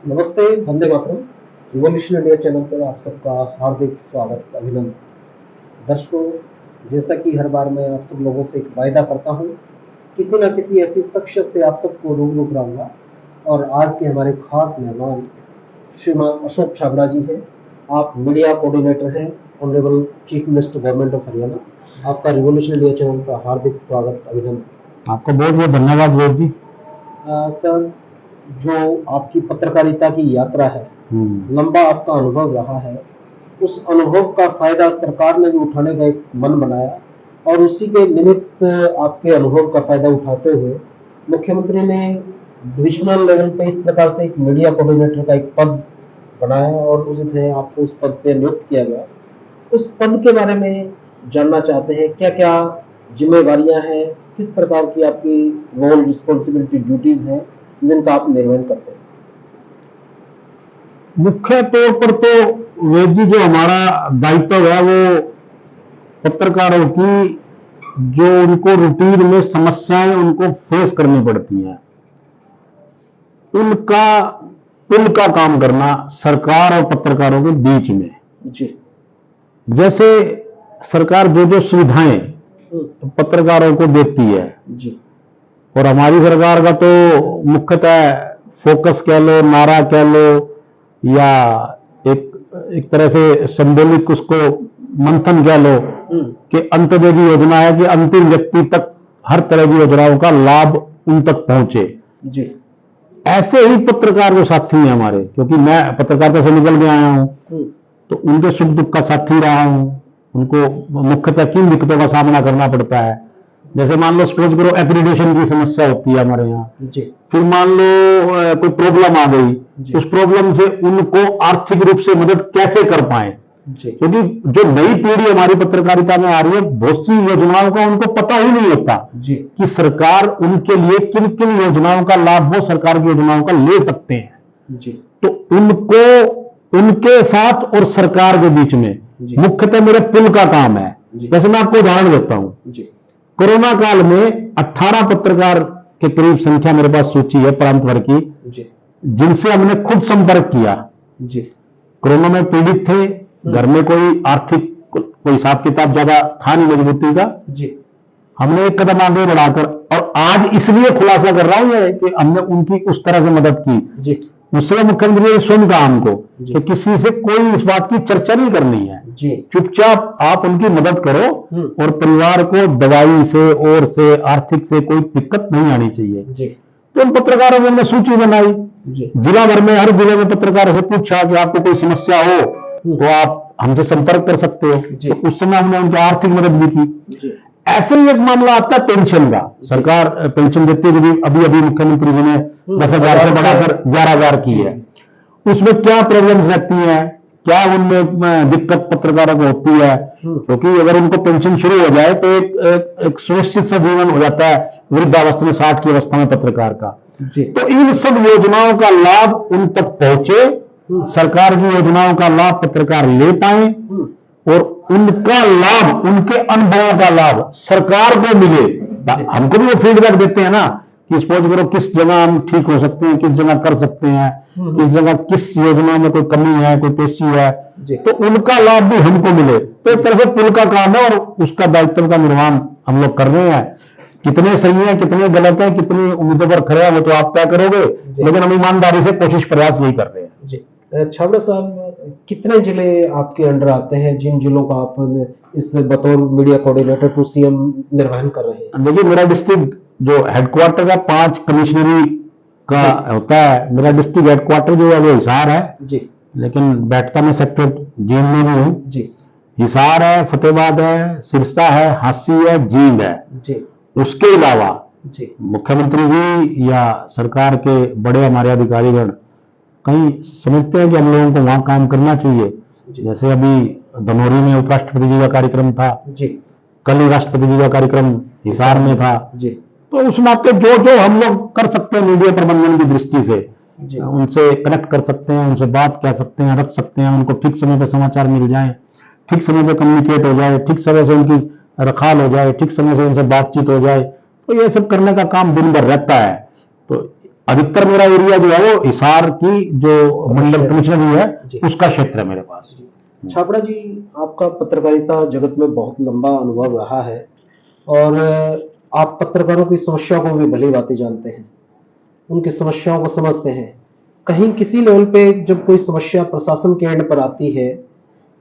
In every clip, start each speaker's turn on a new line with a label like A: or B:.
A: नमस्ते, Vande Mataram. Revolution India channel पर आप सबका हार्दिक स्वागत, अभिनंदन। दर्शकों, जैसा कि हर बार मैं आप सब लोगों से एक वायदा करता हूँ, किसी न किसी ऐसी शख्सियत से आप सबको रूबरू कराऊंगा। और आज के हमारे खास मेहमान श्रीमान अशोक छाबड़ा जी हैं। आप मीडिया कोऑर्डिनेटर हैं, honourable chief minister government of Haryana. आपका रिवॉल्यूशन इंडिया चैनल का हार्दिक स्वागत, अभिनंदन।
B: आपका बहुत बहुत धन्यवाद विवेक जी।
A: सर, जो आपकी पत्रकारिता की यात्रा है, लंबा आपका अनुभव रहा है, उस अनुभव का फायदा सरकार ने भी उठाने का एक मन बनाया और उसी के निमित्त आपके अनुभव का फायदा उठाते हुए मुख्यमंत्री ने डिविजनल लेवल पे इस प्रकार से एक मीडिया कोऑर्डिनेटर का एक पद बनाया और उसे आपको उस पद पे नियुक्त किया गया। उस पद के बारे में जानना चाहते हैं, क्या क्या जिम्मेवारियां हैं, किस प्रकार की आपकी रोल रिस्पॉन्सिबिलिटी ड्यूटीज हैं जिनका आप निर्वहन करते हैं।
B: मुख्य तौर पर तो विवेक जी, जो हमारा दायित्व है वो पत्रकारों की जो उनको रूटीन में समस्याएं उनको फेस करनी पड़ती हैं, उनका पुल का काम करना सरकार और पत्रकारों के बीच में।
A: जी।
B: जैसे सरकार जो जो सुविधाएं पत्रकारों को देती है
A: जी।
B: और हमारी सरकार का तो मुख्यतः फोकस कह लो, नारा कह लो, या एक एक तरह से सिंबॉलिक उसको मंथन कह लो कि अंत्योदय की योजना है कि अंतिम व्यक्ति तक हर तरह की योजनाओं का लाभ उन तक पहुंचे।
A: जी।
B: ऐसे ही पत्रकार जो साथी हैं हमारे, क्योंकि मैं पत्रकारिता से निकल के आया हूं, तो उनके सुख दुख का साथी रहा हूं। उनको मुख्यतः किन दिक्कतों का सामना करना पड़ता है, जैसे मान लो सपोज करो एक्रीडिटेशन की समस्या होती है हमारे यहाँ, फिर मान लो कोई प्रॉब्लम आ गई, उस प्रॉब्लम से उनको आर्थिक रूप से मदद कैसे कर पाए, क्योंकि जो नई पीढ़ी हमारी पत्रकारिता में आ रही है, बहुत सी योजनाओं का उनको पता ही नहीं होता कि सरकार उनके लिए किन किन योजनाओं का लाभ वो सरकार की योजनाओं का ले सकते हैं। तो उनको उनके साथ और सरकार के बीच में मुख्यतः मेरे पुल का काम है। जैसे मैं आपको उदाहरण देता हूं, कोरोना काल में 18 पत्रकार के करीब संख्या मेरे पास सूची है प्रांत भर की, जिनसे हमने खुद संपर्क किया। कोरोना में पीड़ित थे, घर में कोई आर्थिक कोई हिसाब किताब ज्यादा था नहीं मजबूती का, हमने एक कदम आगे बढ़ाकर, और आज इसलिए खुलासा कर रहा हूं कि हमने उनकी उस तरह से मदद की। उससे मुख्यमंत्री ने स्वयं कहा हमको कि किसी से कोई इस बात की चर्चा नहीं करनी है, चुपचाप आप उनकी मदद करो और परिवार को दवाई से और से आर्थिक से कोई दिक्कत नहीं आनी चाहिए। तो उन पत्रकारों ने हमने सूची बनाई, जिला भर में हर जिले में पत्रकारों से पूछा कि आपको कोई समस्या हो तो आप हमसे संपर्क कर सकते हो। तो उस समय हमने उनकी आर्थिक मदद भी की। ऐसे ही एक मामला आता है पेंशन का। सरकार पेंशन देती है, अभी अभी मुख्यमंत्री जी ने 10,000 से बढ़ाकर 11,000 की है। उसमें क्या प्रॉब्लम्स रहती हैं, क्या उनमें दिक्कत पत्रकारों को होती है, क्योंकि अगर उनको पेंशन शुरू हो जाए तो एक सुनिश्चित सा जीवन हो जाता है वृद्धावस्था में, 60 की अवस्था में पत्रकार का। तो इन सब योजनाओं का लाभ उन तक पहुंचे, सरकार की योजनाओं का लाभ पत्रकार ले पाए और उनका लाभ, उनके अनुभवों का लाभ सरकार को मिले। हमको भी वो फीडबैक देते हैं ना कि सपोज करो किस जगह हम ठीक हो सकते हैं, किस जगह कर सकते हैं, किस जगह किस योजना में कोई कमी है, कोई पेशी है, तो उनका लाभ भी हमको मिले। तो एक तरह से पुल का काम है और उसका दायित्व का निर्वहन हम लोग कर रहे हैं। कितने सही है, कितने गलत है, कितनी उम्मीदों पर खड़े हैं, वो तो आप तय करोगे, लेकिन हम ईमानदारी से कोशिश प्रयास यही कर रहे हैं।
A: छाबड़ा साहब, कितने जिले आपके अंडर आते हैं, जिन जिलों का आप इस बतौर मीडिया कोऑर्डिनेटर टू सीएम निर्वहन कर रहे हैं?
B: देखिए, मेरा डिस्ट्रिक्ट जो हेडक्वार्टर है 5 कमिश्नरी का होता है। मेरा डिस्ट्रिक्ट हेडक्वार्टर जो है वो हिसार है, लेकिन बैठता मैं सेक्टर जींद में भी हूँ। हिसार है, फतेहाबाद है, सिरसा है, हांसी है, जींद है। उसके अलावा मुख्यमंत्री जी या सरकार के बड़े हमारे अधिकारीगण कहीं समझते हैं कि हम लोगों को वहां काम करना चाहिए। जैसे अभी धनौरी में उपराष्ट्रपति जी का कार्यक्रम था, कल ही राष्ट्रपति जी का कार्यक्रम हिसार में था। तो उस नाते जो जो हम लोग कर सकते हैं मीडिया प्रबंधन की दृष्टि से, उनसे कनेक्ट कर सकते हैं, उनसे बात कह सकते हैं, रख सकते हैं, उनको ठीक समय पर समाचार मिल जाए, ठीक समय पर कम्युनिकेट हो जाए, ठीक समय से उनकी रखाल हो जाए, ठीक समय से उनसे बातचीत हो जाए, तो ये सब करने का काम दिन भर रहता है। तो अधिकतर मेरा एरिया जो है वो हिसार की जो मंडल कमिश्नरी है
A: जी।
B: उसका क्षेत्र है मेरे पास।
A: छाबड़ा जी, आपका पत्रकारिता जगत में बहुत लंबा अनुभव रहा है और आप पत्रकारों की समस्या को भी भली भांति जानते हैं, उनकी समस्याओं को समझते हैं। कहीं किसी लेवल पे जब कोई समस्या प्रशासन के एंड पर आती है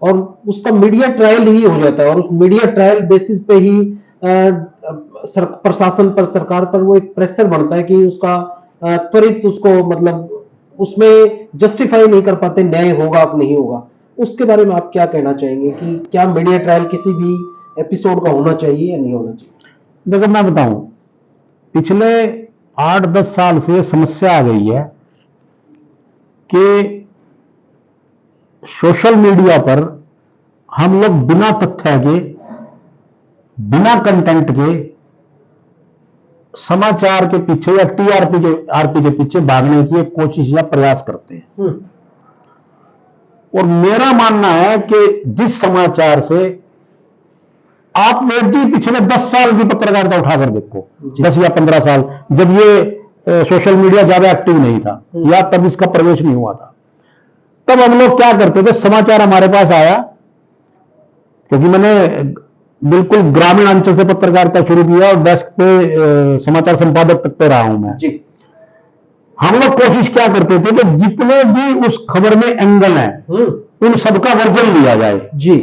A: और उसका मीडिया ट्रायल ही हो जाता है और उस मीडिया ट्रायल बेसिस पे ही प्रशासन पर, सरकार पर वो एक प्रेशर बनता है कि उसका त्वरित उसको मतलब उसमें जस्टिफाई नहीं कर पाते, न्याय होगा कि नहीं होगा। उसके बारे में आप क्या कहना चाहेंगे कि क्या मीडिया ट्रायल किसी भी एपिसोड का होना चाहिए या नहीं होना चाहिए?
B: देखो मैं बताऊं, पिछले 8-10 साल से समस्या आ गई है कि सोशल मीडिया पर हम लोग बिना तथ्य के, बिना कंटेंट के समाचार के पीछे या आरपी के पीछे भागने की एक कोशिश या प्रयास करते हैं। और मेरा मानना है कि जिस समाचार से आप बेटी पिछले 10 साल की पत्रकारिता उठाकर देखो, 10 या 15 साल, जब ये सोशल मीडिया ज्यादा एक्टिव नहीं था या तब इसका प्रवेश नहीं हुआ था, तब हम लोग क्या करते थे, समाचार हमारे पास आया, क्योंकि मैंने बिल्कुल ग्रामीण अंचल से पत्रकारिता शुरू किया और डेस्क पे समाचार संपादक तक पे रहा हूं मैं जी। हम लोग कोशिश क्या करते थे कि जितने भी उस खबर में एंगल है उन सबका वर्जन लिया जाए जी,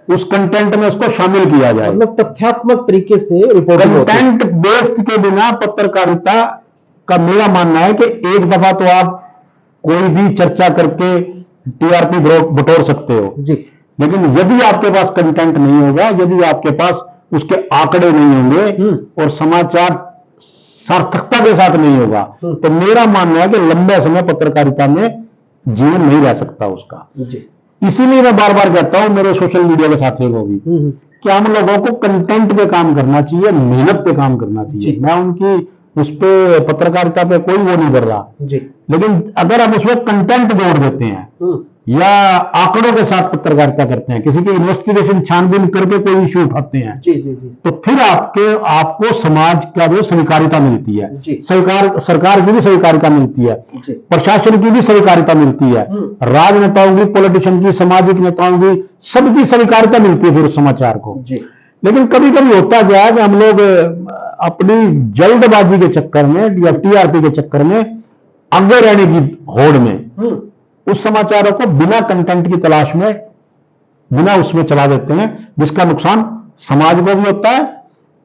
B: उस कंटेंट में उसको शामिल किया जाए,
A: मतलब तथ्यात्मक तरीके से रिपोर्टिंग।
B: कंटेंट बेस्ड के बिना पत्रकारिता का मेरा मानना है कि एक दफा तो आप कोई भी चर्चा करके टीआरपी बटोर सकते हो जी, लेकिन यदि आपके पास कंटेंट नहीं होगा, यदि आपके पास उसके आंकड़े नहीं होंगे और समाचार सार्थकता के साथ नहीं होगा, तो मेरा मानना है कि लंबे समय पत्रकारिता में जीवन नहीं रह सकता उसका जी। इसीलिए मैं बार बार कहता हूं मेरे सोशल मीडिया के साथियों को भी कि हम लोगों को कंटेंट पे काम करना चाहिए, मेहनत पे काम करना चाहिए। मैं उनकी उस पे पत्रकारिता पे कोई वो नहीं कर रहा जी, लेकिन अगर हम उसमें कंटेंट जोड़ देते हैं या आंकड़ों के साथ पत्रकारिता करते हैं, किसी की इन्वेस्टिगेशन छानबीन करके कोई इश्यू उठाते हैं जी जी जी, तो फिर आपको समाज का जो स्वीकारिता मिलती है, सरकार की भी स्वीकारिता मिलती है, प्रशासन की भी स्वीकारिता मिलती है, राजनेताओं की, पॉलिटिशियन की, सामाजिक नेताओं की, सबकी स्वीकारिता मिलती है फिर उस समाचार को जी। लेकिन कभी कभी होता क्या है कि हम लोग अपनी जल्दबाजी के चक्कर में या टीआरपी के चक्कर में आगे रहने की होड़ में उस समाचारों को बिना कंटेंट की तलाश में, बिना उसमें चला देते हैं, जिसका नुकसान समाज को भी होता है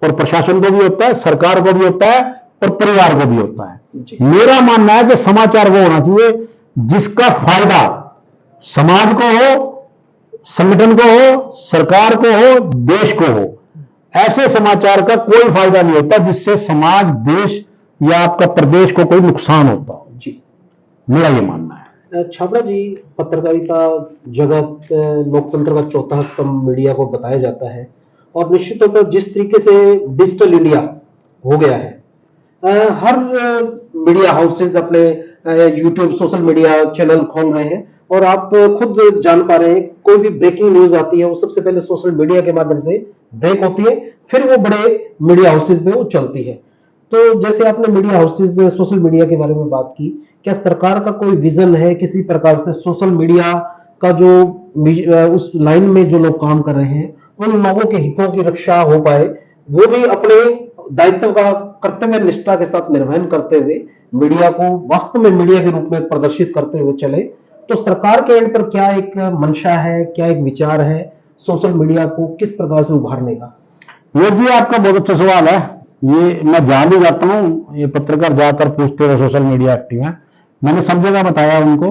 B: और प्रशासन को भी होता है, सरकार को भी होता है और परिवार को भी होता है। मेरा मानना है कि समाचार वो होना चाहिए जिसका फायदा समाज को हो, संगठन को हो, सरकार को हो, देश को हो। ऐसे समाचार का कोई फायदा नहीं होता जिससे समाज, देश या आपका प्रदेश को कोई नुकसान होता हो जी, मेरा ये मानना है।
A: छाबड़ा जी, पत्रकारिता जगत लोकतंत्र का चौथा स्तंभ मीडिया को बताया जाता है और निश्चित तौर पर जिस तरीके से डिजिटल इंडिया हो गया है, हर मीडिया हाउसेज अपने यूट्यूब सोशल मीडिया चैनल खोल रहे हैं और आप खुद जान पा रहे हैं, कोई भी ब्रेकिंग न्यूज आती है वो सबसे पहले सोशल मीडिया के माध्यम से ब्रेक होती है, फिर वो बड़े मीडिया हाउसेज में वो चलती है। तो जैसे आपने मीडिया हाउसेज, सोशल मीडिया के बारे में बात की, क्या सरकार का कोई विजन है किसी प्रकार से सोशल मीडिया का जो उस लाइन में जो लोग काम कर रहे हैं उन लोगों के हितों की रक्षा हो पाए, वो भी अपने दायित्व का कर्तव्य निष्ठा के साथ निर्वहन करते हुए मीडिया को वास्तव में मीडिया के रूप में प्रदर्शित करते हुए चले, तो सरकार के एंड पर क्या एक मंशा है, क्या एक विचार है सोशल मीडिया को किस प्रकार से उभारने का?
B: ये जी आपका बहुत अच्छा सवाल है। ये मैं जहां भी जाता हूं, ये पत्रकार ज्यादातर पूछते हैं सोशल मीडिया एक्टिव है। मैंने सब जगह बताया उनको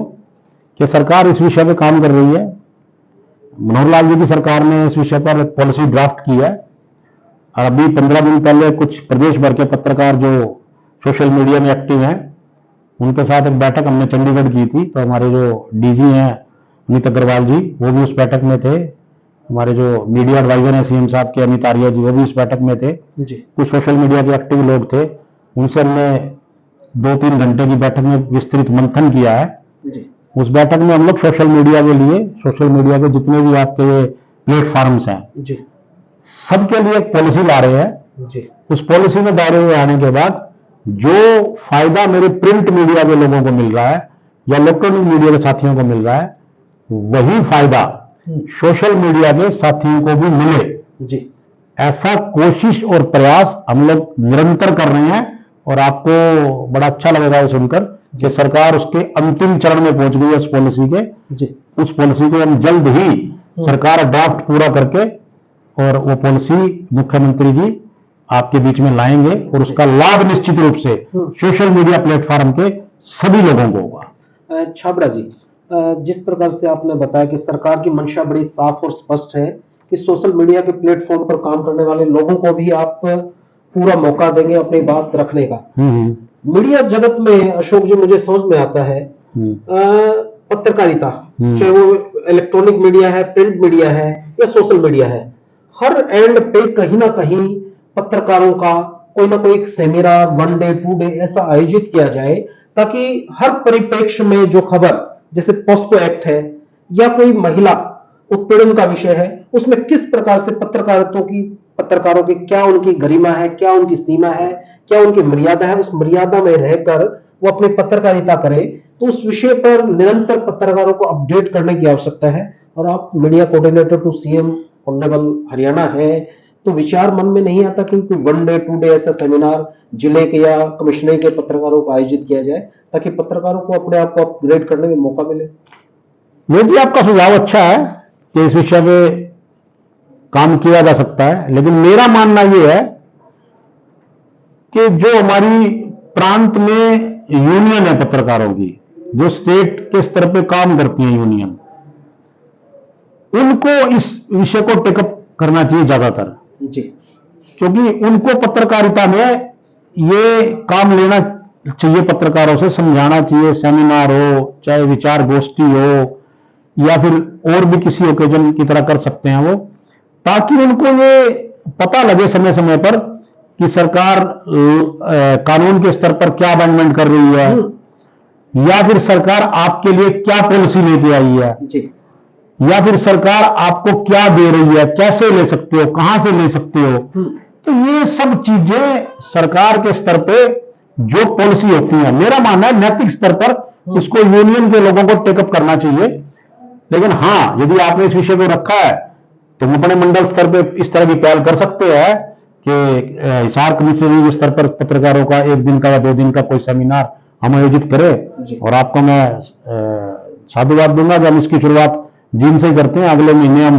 B: कि सरकार इस विषय पे काम कर रही है। मनोहर लाल जी की सरकार ने इस विषय पर पॉलिसी ड्राफ्ट की है और अभी 15 दिन पहले कुछ प्रदेश भर के पत्रकार जो सोशल मीडिया में एक्टिव हैं उनके साथ एक बैठक हमने चंडीगढ़ की थी। तो हमारे जो डीजी हैं अमित अग्रवाल जी, वो भी उस बैठक में थे। हमारे जो मीडिया एडवाइजर हैं सीएम साहब के अमित आर्या जी, वो भी इस बैठक में थे जी। कुछ सोशल मीडिया के एक्टिव लोग थे, उनसे हमने 2-3 घंटे की बैठक में विस्तृत मंथन किया है जी। उस बैठक में हम लोग सोशल मीडिया के लिए, सोशल मीडिया के जितने भी आपके प्लेटफॉर्म्स हैं जी, सबके लिए एक पॉलिसी ला रहे हैं जी। उस पॉलिसी में दायरे में आने के बाद जो फायदा मेरे प्रिंट मीडिया के लोगों को मिल रहा है या इलेक्ट्रॉनिक मीडिया के साथियों को मिल रहा है, वही फायदा सोशल मीडिया के साथियों को भी मिले
A: जी।
B: ऐसा कोशिश और प्रयास हम लोग निरंतर कर रहे हैं। और आपको बड़ा अच्छा लगेगा ये सुनकर कि सरकार उसके अंतिम चरण में पहुंच गई है उस पॉलिसी के
A: जी।
B: उस पॉलिसी को हम जल्द ही सरकार ड्राफ्ट पूरा करके और वो पॉलिसी मुख्यमंत्री जी आपके बीच में लाएंगे और उसका लाभ निश्चित रूप से सोशल मीडिया प्लेटफॉर्म के सभी लोगों को होगा।
A: छाबड़ा जी, जिस प्रकार से आपने बताया कि सरकार की मंशा बड़ी साफ और स्पष्ट है कि सोशल मीडिया के प्लेटफॉर्म पर काम करने वाले लोगों को भी आप पूरा मौका देंगे अपनी बात रखने का। मीडिया जगत में अशोक जी मुझे समझ में आता है पत्रकारिता, चाहे वो इलेक्ट्रॉनिक मीडिया है, प्रिंट मीडिया है या सोशल मीडिया है, हर एंड पे कहीं ना कहीं पत्रकारों का कोई ना कोई एक सेमिनार 1 डे 2 डे ऐसा आयोजित किया जाए ताकि हर परिप्रेक्ष्य में जो खबर, जैसे पॉस्को एक्ट है या कोई महिला उत्पीड़न का विषय है, उसमें किस प्रकार से पत्रकारों की क्या उनकी गरिमा है, क्या उनकी सीमा है, क्या उनकी मर्यादा है, उस मर्यादा में रहकर वो अपनी पत्रकारिता करे, तो उस विषय पर निरंतर पत्रकारों को अपडेट करने की आवश्यकता है। और आप media coordinator to CM honourable Haryana है, तो विचार मन में नहीं आता कि 1 डे 2 डे ऐसा सेमिनार जिले के या कमिश्नरी के पत्रकारों को आयोजित किया जाए ताकि पत्रकारों को अपने आप को अपग्रेड करने में मौका मिले।
B: जी, आपका सुझाव अच्छा है कि इस विषय में काम किया जा सकता है, लेकिन मेरा मानना यह है कि जो हमारी प्रांत में यूनियन है पत्रकारों की, जो स्टेट के स्तर पे काम करती है यूनियन, उनको इस विषय को टेकअप करना चाहिए ज्यादातर
A: जी, क्योंकि
B: उनको पत्रकारिता में ये काम लेना चाहिए, पत्रकारों से समझाना चाहिए, सेमिनार हो, चाहे विचार गोष्ठी हो या फिर और भी किसी ओकेजन की तरह कर सकते हैं वो, ताकि उनको ये पता लगे समय समय पर कि सरकार कानून के स्तर पर क्या अमेंडमेंट कर रही है या फिर सरकार आपके लिए क्या पॉलिसी लेके आई है
A: जी,
B: या फिर सरकार आपको क्या दे रही है, कैसे ले सकते हो, कहां से ले सकते हो। तो ये सब चीजें सरकार के स्तर पे जो पॉलिसी होती है, मेरा मानना है नैतिक स्तर पर इसको यूनियन के लोगों को टेकअप करना चाहिए। लेकिन हाँ, यदि आपने इस विषय को रखा है तो अपने मंडल स्तर पे इस तरह की पहल कर सकते हैं कि हिसार कमिश्नरी स्तर पर पत्रकारों का 1 दिन का या 2 दिन का कोई सेमिनार हम आयोजित करें। और आपको मैं साधुवाद दूंगा कि हम इसकी शुरुआत जींद से ही करते हैं। अगले महीने हम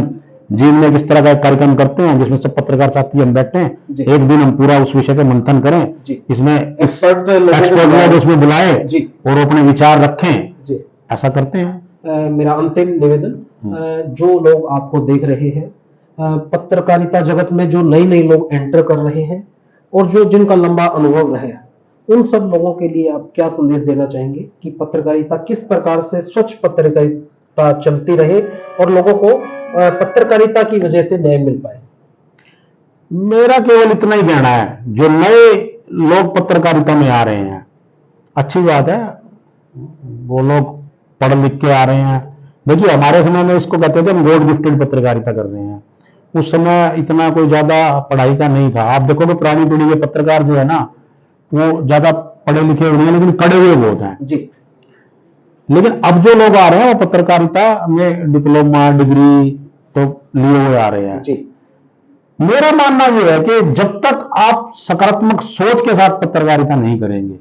B: जींद में किस तरह का एक कार्यक्रम करते हैं जिसमें सब पत्रकार साथी हम बैठे हैं, 1 दिन हम पूरा उस विषय पे मंथन करें, इसमें एक्सपर्ट लोग उसमें बुलाएं और अपने विचार रखें, ऐसा करते हैं।
A: मेरा अंतिम निवेदन, जो लोग आपको देख रहे हैं, पत्रकारिता जगत में जो नए लोग एंटर कर रहे हैं और जो जिनका लंबा अनुभव रहा है, उन सब लोगों के लिए आप क्या संदेश देना चाहेंगे कि पत्रकारिता किस प्रकार से स्वच्छ पत्रकारिता चलती रहे और लोगों को पत्रकारिता की वजह से न्याय मिल पाए?
B: मेरा केवल इतना ही कहना है, जो नए लोग पत्रकारिता में आ रहे हैं, अच्छी बात है, वो लोग पढ़ लिख के आ रहे हैं। देखिए, हमारे समय में इसको कहते थे हम गॉड गिफ्टेड पत्रकारिता कर रहे हैं। उस समय इतना कोई ज्यादा पढ़ाई का नहीं था। आप देखो तो पुरानी पीढ़ी के पत्रकार जो है ना, वो ज्यादा पढ़े लिखे नहीं है, लेकिन पढ़े हुए बहुत हैं
A: जी।
B: लेकिन अब जो लोग आ रहे हैं वो पत्रकारिता में डिप्लोमा डिग्री तो लिए हुए आ रहे हैं
A: जी।
B: मेरा मानना यह है कि जब तक आप सकारात्मक सोच के साथ पत्रकारिता नहीं करेंगे,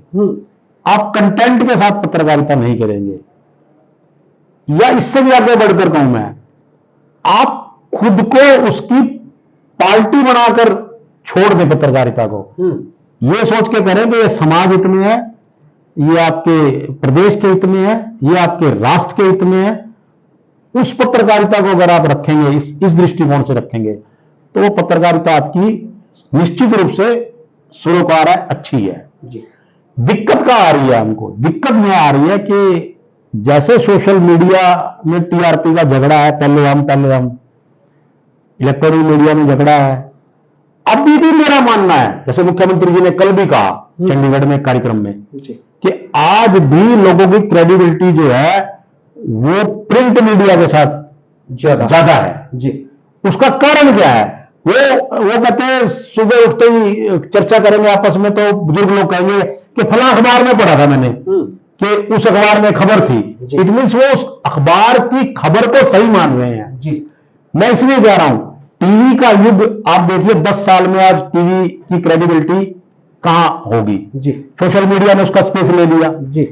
B: आप कंटेंट के साथ पत्रकारिता नहीं करेंगे, या इससे भी आगे बढ़कर कहूं मैं, आप खुद को उसकी पार्टी बनाकर छोड़ दें पत्रकारिता को। यह सोच के करें कि यह समाज हित में है, ये आपके प्रदेश के हित में है, ये आपके राष्ट्र के हित में है। उस पत्रकारिता को अगर आप रखेंगे, इस दृष्टिकोण से रखेंगे, तो वो पत्रकारिता आपकी निश्चित रूप से सुरोकार है, अच्छी है जी। दिक्कत क्या आ रही है हमको? दिक्कत यह आ रही है कि जैसे सोशल मीडिया में टीआरपी का झगड़ा है, पहले हम इलेक्ट्रॉनिक मीडिया में झगड़ा है, अभी भी मेरा मानना है, जैसे मुख्यमंत्री जी ने कल भी कहा चंडीगढ़ में कार्यक्रम में कि आज भी लोगों की क्रेडिबिलिटी जो है वो प्रिंट मीडिया के साथ ज्यादा है जी। उसका कारण क्या है? वो कहते हैं सुबह उठते ही चर्चा करेंगे आपस में, तो बुजुर्ग लोग कहेंगे कि फला अखबार में पढ़ा था मैंने कि उस अखबार में खबर थी। इट मीन्स वो उस अखबार की खबर को सही मान रहे हैं जी। मैं इसलिए कह रहा हूं, टीवी का युग आप देखिए, 10 साल में आज टीवी की क्रेडिबिलिटी कहां होगी जी। सोशल मीडिया ने उसका स्पेस ले लिया जी।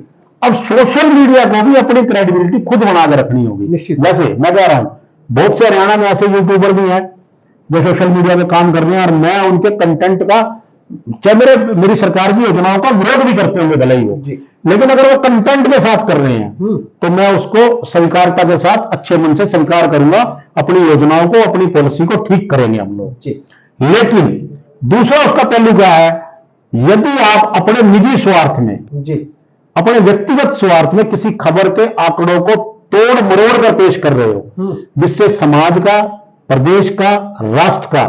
B: अब सोशल मीडिया को भी अपनी क्रेडिबिलिटी खुद बना के रखनी होगी। वैसे मैं कह रहा हूं, बहुत से हरियाणा में ऐसे यूट्यूबर भी हैं जो सोशल मीडिया में काम कर रहे हैं, और मैं उनके कंटेंट का, चाहे मेरी सरकार की योजनाओं का विरोध भी करते होंगे भले ही वो, लेकिन अगर वो कंटेंट के साथ कर रहे हैं तो मैं उसको स्वीकारता के साथ अच्छे मन से स्वीकार करूंगा। अपनी योजनाओं को, अपनी पॉलिसी को ठीक करेंगे हम लोग। लेकिन दूसरा उसका पहलू क्या है, यदि आप अपने निजी स्वार्थ में जी, अपने व्यक्तिगत स्वार्थ में किसी खबर के आंकड़ों को तोड़ मरोड़ कर पेश कर रहे हो, जिससे समाज का, प्रदेश का, राष्ट्र का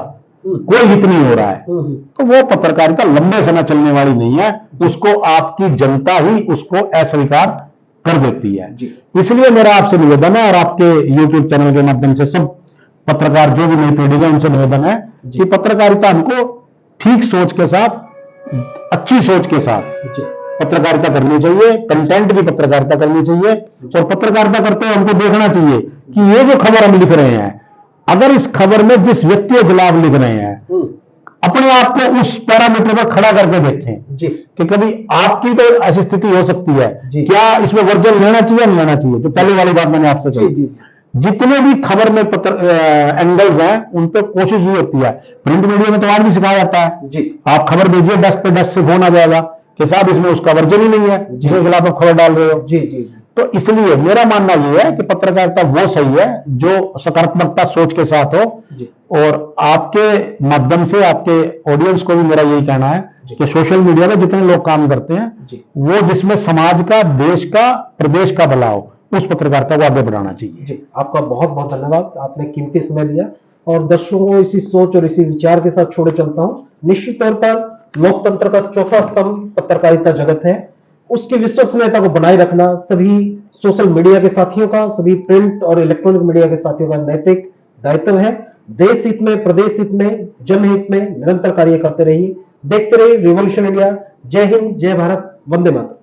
B: कोई हित नहीं हो रहा है, तो वो पत्रकारिता लंबे समय चलने वाली नहीं है। उसको आपकी जनता ही उसको अस्वीकार कर देती है। इसलिए मेरा आपसे निवेदन है, और आपके YouTube चैनल के माध्यम से सब पत्रकार जो भी नई पीढ़ी है उनसे निवेदन है कि पत्रकारिता हमको ठीक सोच के साथ, अच्छी सोच के साथ पत्रकारिता करनी चाहिए, कंटेंट की पत्रकारिता करनी चाहिए, और पत्रकारिता करते हुए हमको देखना चाहिए कि ये जो खबर हम लिख रहे हैं, अगर इस खबर में जिस व्यक्ति के खिलाफ लिख रहे हैं, अपने आप को उस पैरामीटर पर खड़ा करके देखें जी, कि कभी आपकी तो ऐसी स्थिति हो सकती है, क्या इसमें वर्जन लेना चाहिए नहीं लेना चाहिए। तो पहले वाली बात मैंने आपसे कही, जितने भी खबर में एंगल्स हैं, उन पर कोशिश ये होती है, प्रिंट मीडिया में तो आज भी सिखाया जाता है जी, आप खबर भेजिए, डेस्क पे डेस्क से फोन आ जाएगा कि साहब इसमें उसका वर्जन ही नहीं है जिसके खिलाफ आप खबर डाल रहे हो जी जी। तो इसलिए मेरा मानना यह है कि पत्रकारिता वो सही है जो सकारात्मकता सोच के साथ हो, और आपके माध्यम से आपके ऑडियंस को भी मेरा यही कहना है कि सोशल मीडिया में जितने लोग काम करते हैं वो जिसमें समाज का, देश का, प्रदेश का भला हो, उस पत्रकारिता को आगे बढ़ाना चाहिए जी। आपका बहुत बहुत धन्यवाद, आपने कीमती समय दिया, और दर्शकों को इसी सोच और इसी विचार के साथ छोड़े चलता हूं। निश्चित तौर पर लोकतंत्र का चौथा स्तंभ पत्रकारिता जगत है, उसकी विश्वसनीयता को बनाए रखना सभी सोशल मीडिया के साथियों का, सभी प्रिंट और इलेक्ट्रॉनिक मीडिया के साथियों का नैतिक दायित्व है। देश हित में, प्रदेश हित में, जनहित में निरंतर कार्य करते रहिए। देखते रहिए रिवॉल्यूशन इंडिया। जय हिंद, जय भारत, वंदे मातरम।